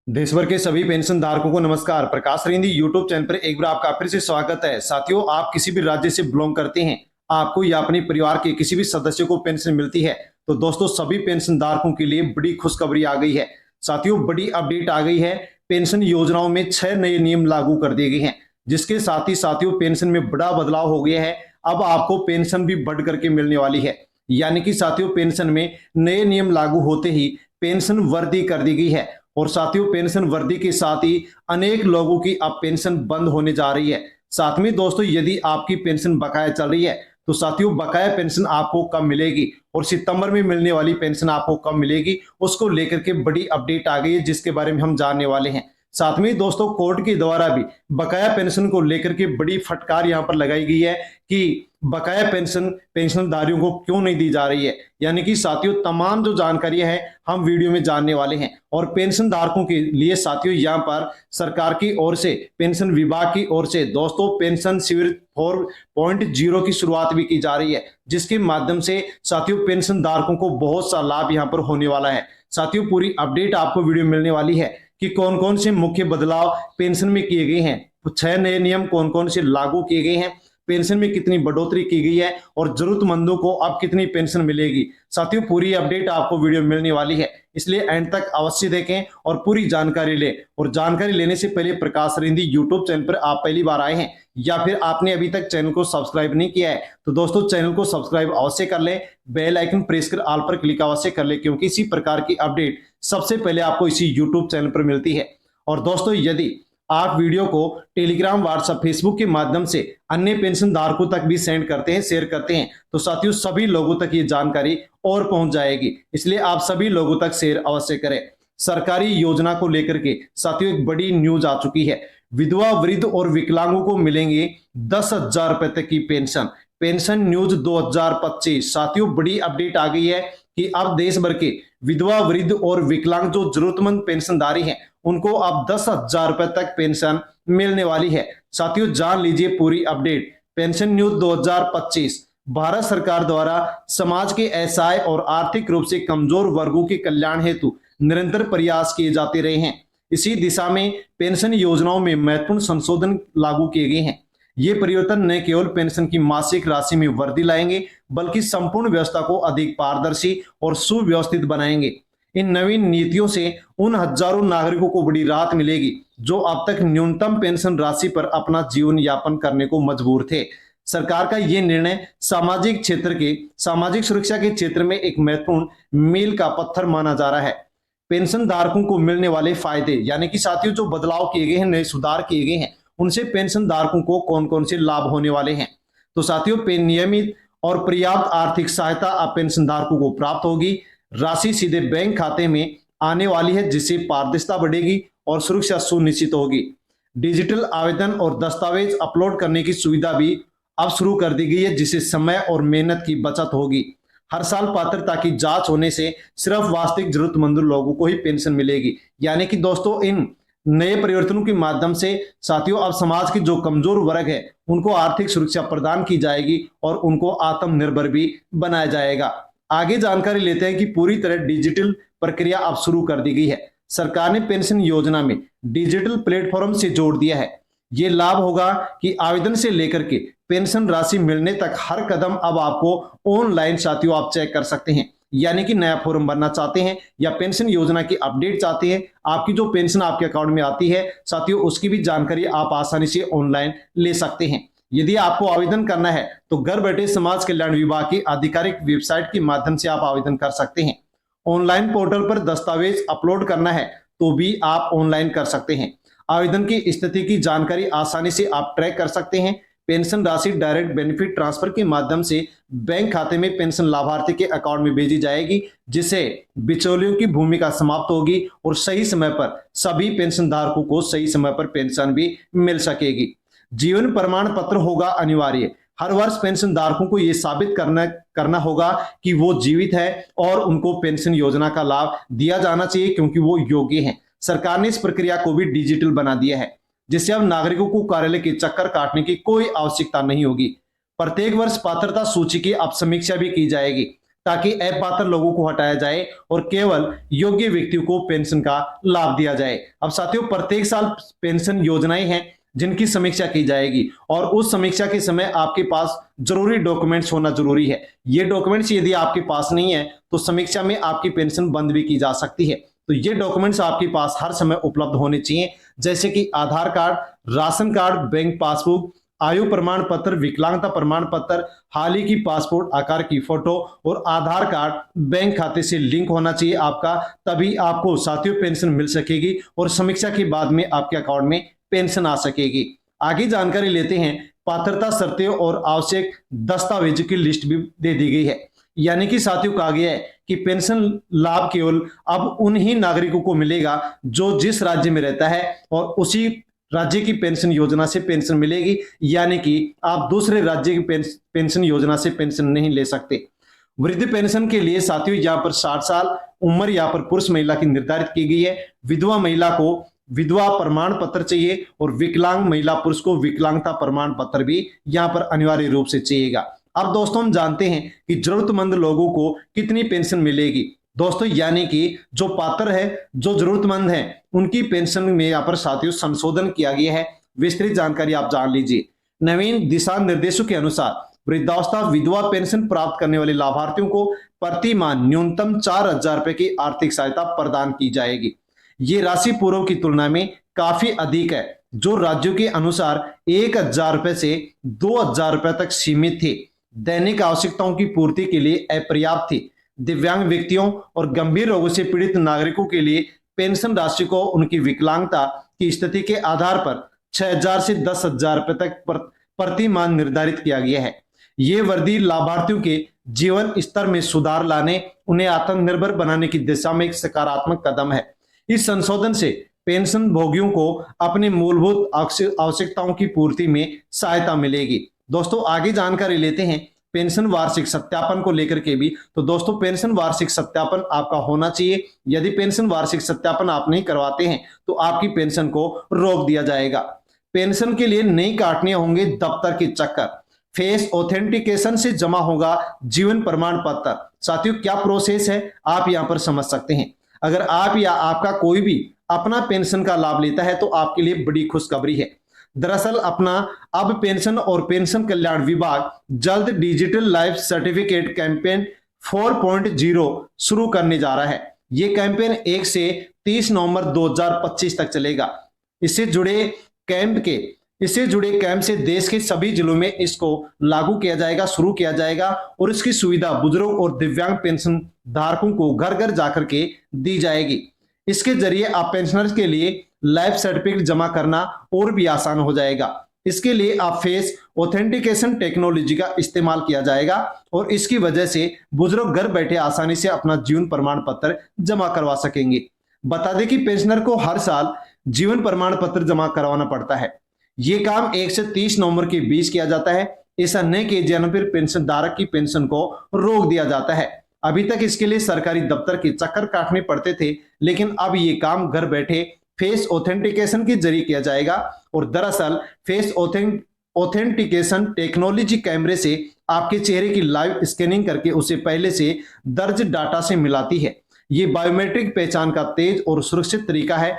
देश भर के सभी पेंशन धारकों को नमस्कार। प्रकाश रिंदी यूट्यूब चैनल पर एक बार आपका फिर से स्वागत है। साथियों, आप किसी भी राज्य से बिलोंग करते हैं, आपको या अपने परिवार के किसी भी सदस्य को पेंशन मिलती है, तो दोस्तों सभी पेंशन धारकों के लिए बड़ी खुशखबरी आ गई है। साथियों, बड़ी अपडेट आ गई है। पेंशन योजनाओं में 6 नए नियम लागू कर दिए गए हैं, जिसके साथ ही साथियों पेंशन में बड़ा बदलाव हो गया है। अब आपको पेंशन भी बढ़ करके मिलने वाली है। यानी कि साथियों पेंशन में नए नियम लागू होते ही पेंशन वर्दी कर दी गई है। और साथियों पेंशन वर्दी के साथ ही अनेक लोगों की अब पेंशन बंद होने जा रही है। साथ में दोस्तों यदि आपकी पेंशन बकाया चल रही है, तो साथियों बकाया पेंशन आपको कब मिलेगी और सितंबर में मिलने वाली पेंशन आपको कब मिलेगी, उसको लेकर के बड़ी अपडेट आ गई है, जिसके बारे में हम जानने वाले हैं। साथ में दोस्तों कोर्ट के द्वारा भी बकाया पेंशन को लेकर के बड़ी फटकार यहां पर लगाई गई है कि बकाया पेंशन पेंशनधारियों को क्यों नहीं दी जा रही है। यानी कि साथियों तमाम जो जानकारियां हैं हम वीडियो में जानने वाले हैं। और पेंशन धारकों के लिए साथियों यहां पर सरकार की ओर से, पेंशन विभाग की ओर से दोस्तों पेंशन शिविर 4.0 की शुरुआत भी की जा रही है, जिसके माध्यम से साथियों पेंशन धारकों को बहुत सा लाभ यहां पर होने वाला है। साथियों पूरी अपडेट आपको वीडियो मिलने वाली है कि कौन कौन से मुख्य बदलाव पेंशन में किए गए हैं, 6 नए नियम कौन कौन से लागू किए गए हैं, पेंशन में कितनी बढ़ोतरी की गई है और जरूरतमंदों को अब कितनी पेंशन मिलेगी। साथियों पूरी अपडेट आपको वीडियो मिलने वाली है, इसलिए एंड तक अवश्य देखें और पूरी जानकारी लें। और जानकारी लेने से पहले प्रकाश रिंदी यूट्यूब चैनल पर आप पहली बार आए हैं या फिर आपने अभी तक चैनल को सब्सक्राइब नहीं किया है, तो दोस्तों चैनल को सब्सक्राइब अवश्य कर लें, बेल आइकन प्रेस कर ऑल पर क्लिक अवश्य कर लें, क्योंकि इसी प्रकार की अपडेट सबसे पहले आपको इसी यूट्यूब चैनल पर मिलती है। और दोस्तों यदि आप वीडियो को टेलीग्राम, व्हाट्सएप, फेसबुक के माध्यम से अन्य पेंशन धारकों तक भी सेंड करते हैं, शेयर करते हैं, तो साथियों सभी लोगों तक ये जानकारी और पहुंच जाएगी, इसलिए आप सभी लोगों तक शेयर अवश्य करें। सरकारी योजना को लेकर के साथियों एक बड़ी न्यूज आ चुकी है। विधवा, वृद्ध और विकलांगों को मिलेंगे 10,000 रुपए तक की पेंशन। Pension news 2025। साथियों बड़ी अपडेट आ गई है कि अब देश भर के विधवा, वृद्ध और विकलांग जो जरूरतमंद पेंशनधारी हैं, उनको अब 10,000 रुपए तक पेंशन मिलने वाली है। साथियों जान लीजिए पूरी अपडेट। पेंशन न्यूज 2025 भारत सरकार द्वारा समाज के असहाय और आर्थिक रूप से कमजोर वर्गों के कल्याण हेतु निरंतर प्रयास किए जाते रहे हैं। इसी दिशा में पेंशन योजनाओं में महत्वपूर्ण संशोधन लागू किए गए हैं। ये परिवर्तन न केवल पेंशन की मासिक राशि में वृद्धि लाएंगे, बल्कि संपूर्ण व्यवस्था को अधिक पारदर्शी और सुव्यवस्थित बनाएंगे। इन नवीन नीतियों से उन हजारों नागरिकों को बड़ी राहत मिलेगी जो अब तक न्यूनतम पेंशन राशि पर अपना जीवन यापन करने को मजबूर थे। सरकार का यह निर्णय सामाजिक सुरक्षा के क्षेत्र में एक महत्वपूर्ण मील का पत्थर माना जा रहा है। पेंशन धारकों को मिलने वाले फायदे, यानी कि साथियों जो बदलाव किए गए हैं, नए सुधार किए गए हैं, उनसे पेंशन धारकों को कौन कौन से लाभ होने वाले हैं। तो साथियों नियमित और पर्याप्त आर्थिक सहायता अब पेंशन धारकों को प्राप्त होगी। राशि सीधे बैंक खाते में आने वाली है, जिससे पारदर्शिता बढ़ेगी और सुरक्षा सुनिश्चित होगी। डिजिटल आवेदन और दस्तावेज अपलोड करने की सुविधा भी अब शुरू कर दी गई है, जिससे समय और मेहनत की बचत होगी। हर साल पात्रता की जांच होने से सिर्फ वास्तविक जरूरतमंद लोगों को ही पेंशन मिलेगी। यानी कि दोस्तों इन नए परिवर्तनों के माध्यम से साथियों अब समाज के जो कमजोर वर्ग है उनको आर्थिक सुरक्षा प्रदान की जाएगी और उनको आत्मनिर्भर भी बनाया जाएगा। आगे जानकारी लेते हैं कि पूरी तरह डिजिटल प्रक्रिया अब शुरू कर दी गई है। सरकार ने पेंशन योजना में डिजिटल प्लेटफॉर्म से जोड़ दिया है। ये लाभ होगा कि आवेदन से लेकर के पेंशन राशि मिलने तक हर कदम अब आपको ऑनलाइन साथियों आप चेक कर सकते हैं। यानी कि नया फॉर्म भरना चाहते हैं या पेंशन योजना की अपडेट चाहते हैं, आपकी जो पेंशन आपके अकाउंट में आती है साथियों उसकी भी जानकारी आप आसानी से ऑनलाइन ले सकते हैं। यदि आपको आवेदन करना है तो घर बैठे समाज कल्याण विभाग की आधिकारिक वेबसाइट के माध्यम से आप आवेदन कर सकते हैं। ऑनलाइन पोर्टल पर दस्तावेज अपलोड करना है तो भी आप ऑनलाइन कर सकते हैं। आवेदन की स्थिति की जानकारी आसानी से आप ट्रैक कर सकते हैं। पेंशन राशि डायरेक्ट बेनिफिट ट्रांसफर के माध्यम से बैंक खाते में पेंशन लाभार्थी के अकाउंट में भेजी जाएगी, जिससे बिचौलियों की भूमिका समाप्त होगी और सही समय पर सभी पेंशन धारकों को सही समय पर पेंशन भी मिल सकेगी। जीवन प्रमाण पत्र होगा अनिवार्य। हर वर्ष पेंशन धारकों को यह साबित करना होगा कि वो जीवित है और उनको पेंशन योजना का लाभ दिया जाना चाहिए, क्योंकि वो योग्य हैं। सरकार ने इस प्रक्रिया को भी डिजिटल बना दिया है, जिससे अब नागरिकों को कार्यालय के चक्कर काटने की कोई आवश्यकता नहीं होगी। प्रत्येक वर्ष पात्रता सूची की अब समीक्षा भी की जाएगी, ताकि अपात्र लोगों को हटाया जाए और केवल योग्य व्यक्तियों को पेंशन का लाभ दिया जाए। अब साथियों, प्रत्येक साल पेंशन योजनाएं हैं जिनकी समीक्षा की जाएगी और उस समीक्षा के समय आपके पास जरूरी डॉक्यूमेंट्स होना जरूरी है। ये डॉक्यूमेंट्स यदि आपके पास नहीं है तो समीक्षा में आपकी पेंशन बंद भी की जा सकती है। तो ये डॉक्यूमेंट्स आपके पास हर समय उपलब्ध होने चाहिए, जैसे कि Aadhaar card, ration card, bank passbook, आयु प्रमाण पत्र, विकलांगता प्रमाण पत्र, हाल ही की पासपोर्ट आकार की फोटो और आधार कार्ड बैंक खाते से लिंक होना चाहिए आपका, तभी आपको साथियों पेंशन मिल सकेगी और समीक्षा के बाद में आपके अकाउंट में पेंशन आ सकेगी। आगे जानकारी लेते हैं। पात्रता शर्तें और आवश्यक दस्तावेजों की लिस्ट भी दे दी गई है। यानी कि साथियों कहा गया है कि पेंशन लाभ केवल अब उन्हीं नागरिकों को मिलेगा जो जिस राज्य में रहता है और उसी राज्य की पेंशन योजना से पेंशन मिलेगी, यानी कि आप दूसरे राज्य की पेंशन योजना से पेंशन नहीं ले सकते। वृद्ध पेंशन के लिए साथियों यहाँ पर 60 साल उम्र यहाँ पर पुरुष महिला की निर्धारित की गई है। विधवा महिला को विधवा प्रमाण पत्र चाहिए और विकलांग महिला पुरुष को विकलांगता प्रमाण पत्र भी यहाँ पर अनिवार्य रूप से चाहिएगा। अब दोस्तों हम जानते हैं कि जरूरतमंद लोगों को कितनी पेंशन मिलेगी। दोस्तों यानी कि जो पात्र है, जो जरूरतमंद है, उनकी पेंशन में यहाँ पर साथियों संशोधन किया गया है। विस्तृत जानकारी आप जान लीजिए। नवीन दिशा निर्देशों के अनुसार वृद्धावस्था विधवा पेंशन प्राप्त करने वाले लाभार्थियों को प्रति माह न्यूनतम 4,000 रुपए की आर्थिक सहायता प्रदान की जाएगी। ये राशि पूर्व की तुलना में काफी अधिक है, जो राज्यों के अनुसार 1,000 रुपए से 2,000 रुपए तक सीमित थी। दैनिक आवश्यकताओं की पूर्ति के लिए अपर्याप्त थी। दिव्यांग व्यक्तियों और गंभीर रोगों से पीड़ित नागरिकों के लिए पेंशन राशि को उनकी विकलांगता की स्थिति के आधार पर 6,000 से 10,000 रुपए तक प्रति माह निर्धारित किया गया है। ये वृद्धि लाभार्थियों के जीवन स्तर में सुधार लाने, उन्हें आत्मनिर्भर बनाने की दिशा में एक सकारात्मक कदम है। इस संशोधन से पेंशन भोगियों को अपनी मूलभूत आवश्यकताओं की पूर्ति में सहायता मिलेगी। दोस्तों आगे जानकारी लेते हैं पेंशन वार्षिक सत्यापन को लेकर के भी। तो दोस्तों पेंशन वार्षिक सत्यापन आपका होना चाहिए। यदि पेंशन वार्षिक सत्यापन आप नहीं करवाते हैं तो आपकी पेंशन को रोक दिया जाएगा। पेंशन के लिए नहीं काटने होंगे दफ्तर के चक्कर। फेस ऑथेंटिकेशन से जमा होगा जीवन प्रमाण पत्र। साथियों क्या प्रोसेस है आप यहां पर समझ सकते हैं। अगर आप या आपका कोई भी अपना पेंशन का लाभ लेता है तो आपके लिए बड़ी खुशखबरी है। दरअसल अपना अब पेंशन और पेंशन कल्याण विभाग जल्द डिजिटल लाइफ सर्टिफिकेट कैंपेन 4.0 शुरू करने जा रहा है। ये कैंपेन 1 से 30 नवंबर 2025 तक चलेगा। इससे जुड़े कैंप से देश के सभी जिलों में इसको लागू किया जाएगा, शुरू किया जाएगा और इसकी सुविधा बुजुर्ग और दिव्यांग पेंशन धारकों को घर घर जाकर के दी जाएगी। इसके जरिए आप पेंशनर्स के लिए लाइफ सर्टिफिकेट जमा करना और भी आसान हो जाएगा। इसके लिए आप फेस ऑथेंटिकेशन टेक्नोलॉजी का इस्तेमाल किया जाएगा और इसकी वजह से बुजुर्ग घर बैठे आसानी से अपना जीवन प्रमाण पत्र जमा करवा सकेंगे। बता दें कि पेंशनर को हर साल जीवन प्रमाण पत्र जमा करवाना पड़ता है। ये काम 1 से 30 नवंबर के बीच किया जाता है। ऐसा न किए जाने पर पेंशन धारक की पेंशन को रोक दिया जाता है। अभी तक इसके लिए सरकारी दफ्तर के चक्कर काटने पड़ते थे, लेकिन अब ये काम घर बैठे फेस ऑथेंटिकेशन के जरिए किया जाएगा। और दरअसल फेस ऑथेंटिकेशन टेक्नोलॉजी कैमरे से आपके चेहरे की लाइव स्कैनिंग करके उसे पहले से दर्ज डाटा से मिलाती है। ये बायोमेट्रिक पहचान का तेज और सुरक्षित तरीका है।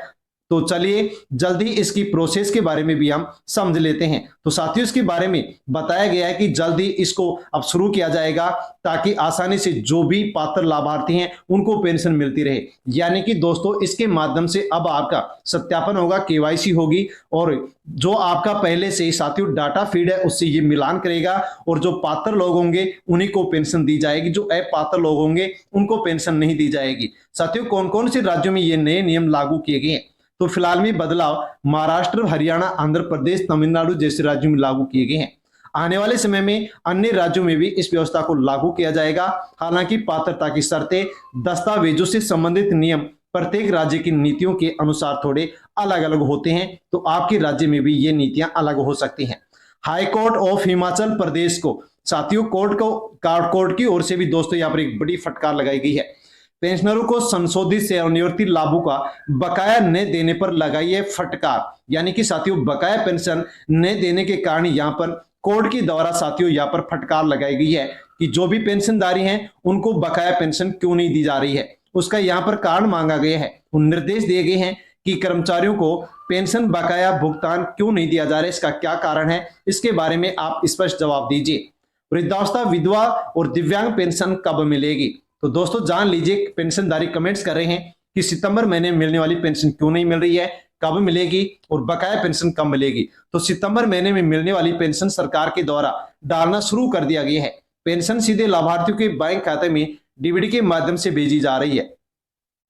तो चलिए जल्दी इसकी प्रोसेस के बारे में भी हम समझ लेते हैं। तो साथियों इसके बारे में बताया गया है कि जल्दी इसको अब शुरू किया जाएगा ताकि आसानी से जो भी पात्र लाभार्थी हैं उनको पेंशन मिलती रहे। यानी कि दोस्तों इसके माध्यम से अब आपका सत्यापन होगा, केवाईसी होगी और जो आपका पहले से साथियों डाटा फीड है उससे ये मिलान करेगा और जो पात्र लोग होंगे उन्हीं को पेंशन दी जाएगी, जो अपात्र लोग होंगे उनको पेंशन नहीं दी जाएगी। साथियों कौन कौन से राज्यों में ये नए नियम लागू किए गए हैं? तो फिलहाल में बदलाव महाराष्ट्र, हरियाणा, आंध्र प्रदेश, तमिलनाडु जैसे राज्यों में लागू किए गए हैं। आने वाले समय में अन्य राज्यों में भी इस व्यवस्था को लागू किया जाएगा। हालांकि पात्रता की शर्तें, दस्तावेजों से संबंधित नियम प्रत्येक राज्य की नीतियों के अनुसार थोड़े अलग अलग होते हैं, तो आपके राज्य में भी ये नीतियां अलग हो सकती हैं। High court of Himachal Pradesh को साथियों कोर्ट की ओर से भी दोस्तों यहाँ पर एक बड़ी फटकार लगाई गई है। पेंशनरों को संशोधित सेवानिवृत्ति लाभों का बकाया न देने पर लगाई है फटकार। यानी कि साथियों बकाया पेंशन न देने के कारण यहाँ पर कोर्ट के द्वारा साथियों यहाँ पर फटकार लगाई गई है कि जो भी पेंशनधारी हैं उनको बकाया पेंशन क्यों नहीं दी जा रही है। उसका यहाँ पर कारण मांगा गया है, उन निर्देश दिए गए हैं कि कर्मचारियों को पेंशन बकाया भुगतान क्यों नहीं दिया जा रहा है, इसका क्या कारण है, इसके बारे में आप स्पष्ट जवाब दीजिए। वृद्धावस्था, विधवा और दिव्यांग पेंशन कब मिलेगी? तो दोस्तों जान लीजिए, पेंशनधारी कमेंट्स कर रहे हैं कि सितंबर महीने में मिलने वाली पेंशन क्यों नहीं मिल रही है, कब मिलेगी और बकाया पेंशन कब मिलेगी। तो सितंबर महीने में मिलने वाली पेंशन सरकार के द्वारा डालना शुरू कर दिया गया है। पेंशन सीधे लाभार्थियों के बैंक खाते में डीबीटी के माध्यम से भेजी जा रही है।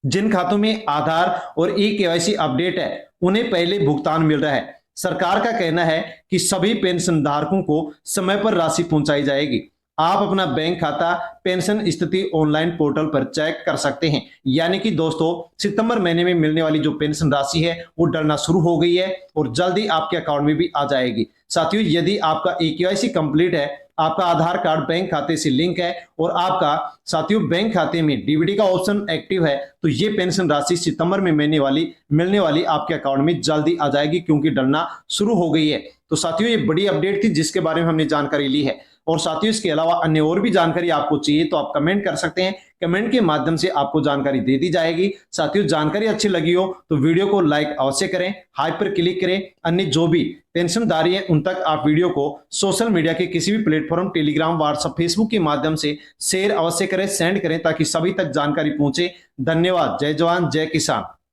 जिन खातों में आधार और ई केवाईसी अपडेट है उन्हें पहले भुगतान मिल रहा है। सरकार का कहना है कि सभी पेंशन धारकों को समय पर राशि पहुंचाई जाएगी। आप अपना बैंक खाता पेंशन स्थिति ऑनलाइन पोर्टल पर चेक कर सकते हैं। यानी कि दोस्तों सितंबर महीने में मिलने वाली जो पेंशन राशि है वो डलना शुरू हो गई है और जल्दी आपके अकाउंट में भी आ जाएगी। साथियों, यदि आपका ई केवाईसी कंप्लीट है, आपका आधार कार्ड बैंक खाते से लिंक है और आपका साथियों बैंक खाते में डीबीटी का ऑप्शन एक्टिव है, तो ये पेंशन राशि सितंबर में मिलने वाली आपके अकाउंट में जल्दी आ जाएगी, क्योंकि डलना शुरू हो गई है। तो साथियों ये बड़ी अपडेट थी जिसके बारे में हमने जानकारी ली है। और साथियों इसके अलावा अन्य और भी जानकारी आपको चाहिए तो आप कमेंट कर सकते हैं, कमेंट के माध्यम से आपको जानकारी दे दी जाएगी। साथियों जानकारी अच्छी लगी हो तो वीडियो को लाइक अवश्य करें, हाइप पर क्लिक करें। अन्य जो भी पेंशनधारी है उन तक आप वीडियो को सोशल मीडिया के किसी भी प्लेटफॉर्म टेलीग्राम, व्हाट्सएप, फेसबुक के माध्यम से शेयर अवश्य करें, सेंड करें ताकि सभी तक जानकारी पहुंचे। धन्यवाद। जय जवान जय किसान।